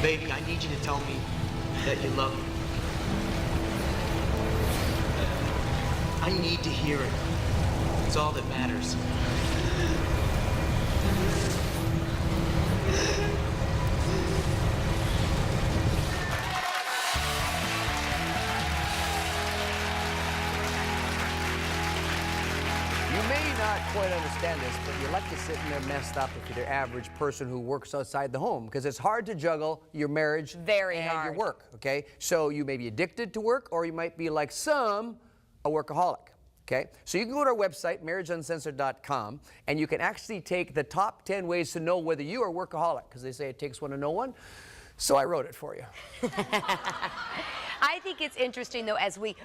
Baby, I need you to tell me that you love me. I need to hear it. It's all that matters. You may not quite understand this, but you like to sit in there messed up if you're the average person who works outside the home, because it's hard to juggle your marriage and your work, okay? So you may be addicted to work, or you might be like some, a workaholic, okay? So you can go to our website, marriageuncensored.com, and you can actually take the top 10 ways to know whether you are a workaholic, because they say it takes one to know one. So I wrote it for you. I think it's interesting, though, as we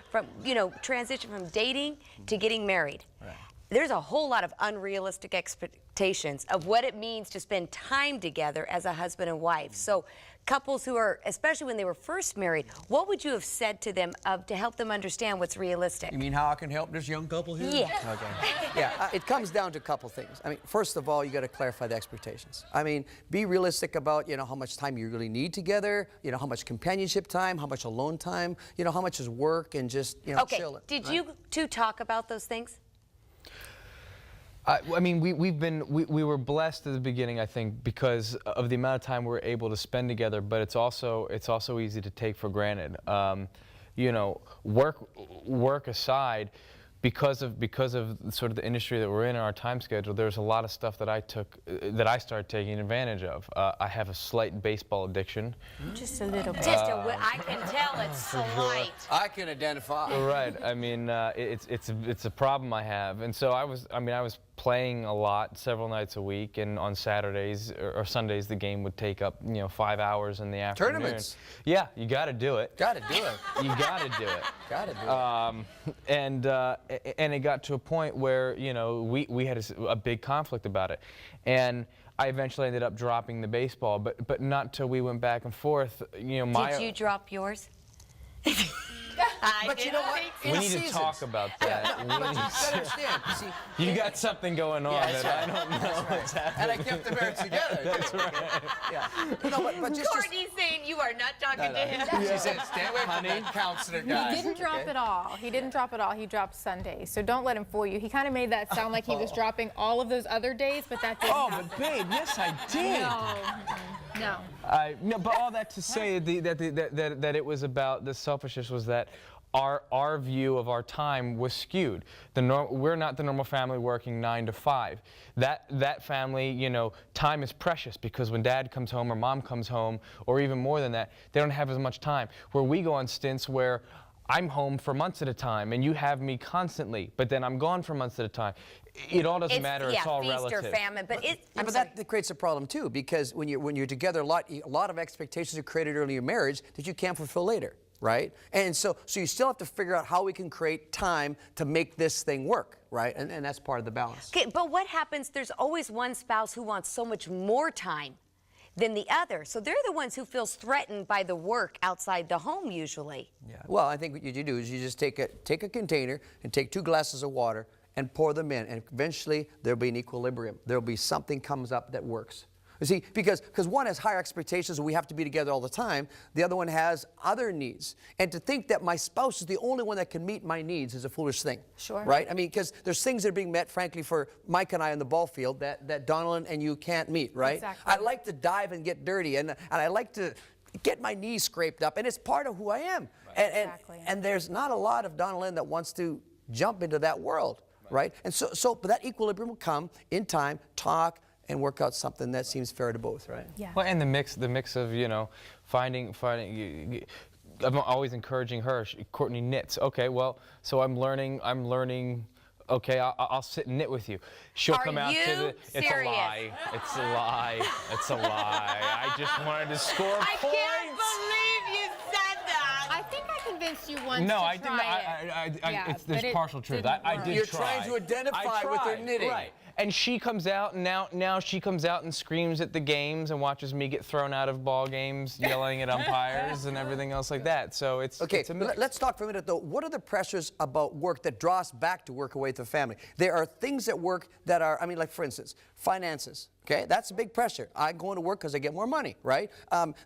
transition from dating to getting married. Right. There's a whole lot of unrealistic expectations of what it means to spend time together as a husband and wife. So couples who are, especially when they were first married, what would you have said to them to help them understand what's realistic? You mean how I can help this young couple here? Yeah. Okay. Yeah, it comes down to a couple things. I mean, first of all, you got to clarify the expectations. I mean, be realistic about, how much time you really need together, how much companionship time, how much alone time, how much is work and just, okay. chilling. Did you two talk about those things? I mean, we were blessed at the beginning, I think, because of the amount of time we were able to spend together. But it's also easy to take for granted. Work aside, because of sort of the industry that we're in our time schedule, there's a lot of stuff that I started taking advantage of. I have a slight baseball addiction. Just a little bit. I can tell it's slight. I can identify. Right. I mean, it's a problem I have, and so I was playing a lot, several nights a week, and on Saturdays or Sundays the game would take up 5 hours in the afternoon. Tournaments. Yeah, you got to do it. Got to do it. You got to do it. Got to do it. And it got to a point where we had a big conflict about it, and I eventually ended up dropping the baseball, but not till we went back and forth. Did you drop yours? But you know what? We need to talk about that. Yeah, but you gotta understand. See, you got something going on that I don't know what's happening. And I kept the marriage together. That's right. Yeah. No, but just Courtney's saying you are not talking to him. She said, "Stay away from that counselor guy." He didn't drop it all. He didn't drop it all. He dropped Sunday. So don't let him fool you. He kind of made that sound like he was dropping all of those other days, but that didn't happen. But babe, yes, I did. No. No, but all that to say that it was about the selfishness was that our view of our time was skewed. We're not the normal family working 9 to 5. That family, time is precious because when dad comes home or mom comes home, or even more than that, they don't have as much time. Where we go on stints where I'm home for months at a time and you have me constantly, but then I'm gone for months at a time. It all doesn't matter. It's all relative. Feast or famine, but that creates a problem too, because when you're together, a lot of expectations are created early in marriage that you can't fulfill later, right? And so you still have to figure out how we can create time to make this thing work, right? And that's part of the balance. Okay, but what happens? There's always one spouse who wants so much more time than the other. So they're the ones who feels threatened by the work outside the home usually. Yeah. Well, I think what you do is you just take a container and take 2 glasses of water and pour them in, and eventually there'll be an equilibrium. There'll be something comes up that works. You see, because one has higher expectations and we have to be together all the time, the other one has other needs. And to think that my spouse is the only one that can meet my needs is a foolish thing. Sure. Right? I mean, because there's things that are being met, frankly, for Mike and I on the ball field that Donald and you can't meet, right? Exactly. I like to dive and get dirty, and I like to get my knees scraped up, and it's part of who I am. Right. And there's not a lot of Donald Lynn that wants to jump into that world, right? And but that equilibrium will come in time, talk, and work out something that seems fair to both, right? Yeah. Well, and the mix of finding. I'm always encouraging her. Courtney knits. Okay, well, so I'm learning. Okay, I'll sit and knit with you. She'll come out to the. It's serious? a lie. It's a lie. It's a lie. I just wanted to score points. I can't believe you said that. I think I convinced you once No, to I try it. didn't. There's partial truth. I did You're try. trying to identify with their knitting. Right. And she comes out, and now she comes out and screams at the games and watches me get thrown out of ball games, yelling at umpires and everything else like that. So it's Okay, it's a mix. let's talk for a minute though. What are the pressures about work that draw us back to work away with the family? There are things at work that are, I mean, like for instance, finances. Okay, that's a big pressure. I'm going to work because I get more money, right?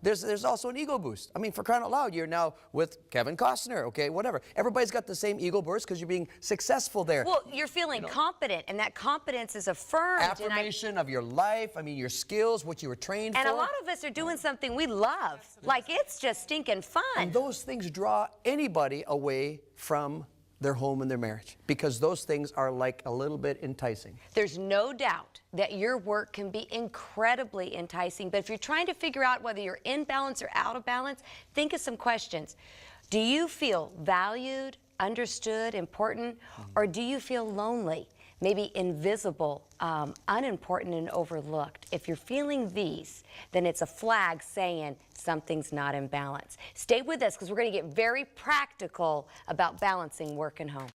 There's also an ego boost. I mean, for crying out loud, you're now with Kevin Costner, okay, whatever. Everybody's got the same ego boost because you're being successful there. Well, you're feeling competent, and that competence is affirmed. Affirmation of your life, I mean, your skills, what you were trained for. And a lot of us are doing something we love. Like, it's just stinking fun. And those things draw anybody away from their home and their marriage because those things are like a little bit enticing. There's no doubt that your work can be incredibly enticing, but if you're trying to figure out whether you're in balance or out of balance, think of some questions. Do you feel valued, understood, important, or do you feel lonely, maybe invisible, unimportant, and overlooked? If you're feeling these, then it's a flag saying something's not in balance. Stay with us because we're going to get very practical about balancing work and home.